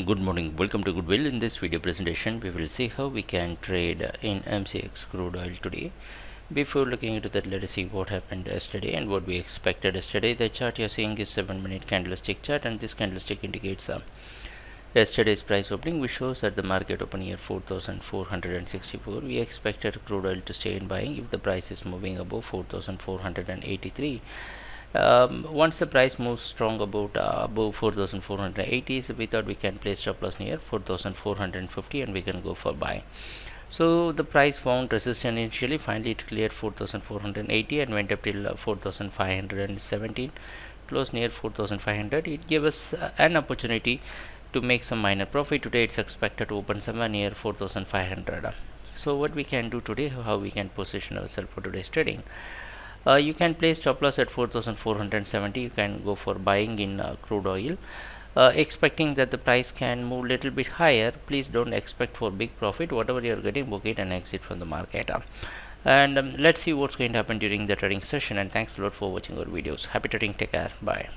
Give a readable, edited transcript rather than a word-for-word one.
Good morning, welcome to Goodwill. In this video presentation we will see how we can trade in MCX crude oil today. Before looking into that, let us see what happened yesterday and what we expected yesterday. The chart you're seeing is 7-minute candlestick chart, and this candlestick indicates yesterday's price opening, which shows that the market opened here 4,464. We expected crude oil to stay in buying if the price is moving above 4,483. Once the price moves strong above 4,480, so we thought we can place stop loss near 4,450 and we can go for buy. So the price found resistance initially. Finally it cleared 4,480 and went up till 4,517, close near 4,500. It gave us an opportunity to make some minor profit. Today it's expected to open somewhere near 4,500. So what we can do today, how we can position ourselves for today's trading. You can place stop loss at 4,470. You can go for buying in crude oil, expecting that the price can move little bit higher. Please don't expect for big profit. Whatever you are getting, book it and exit from the market. And let's see what's going to happen during the trading session. And thanks a lot for watching our videos. Happy trading. Take care. Bye.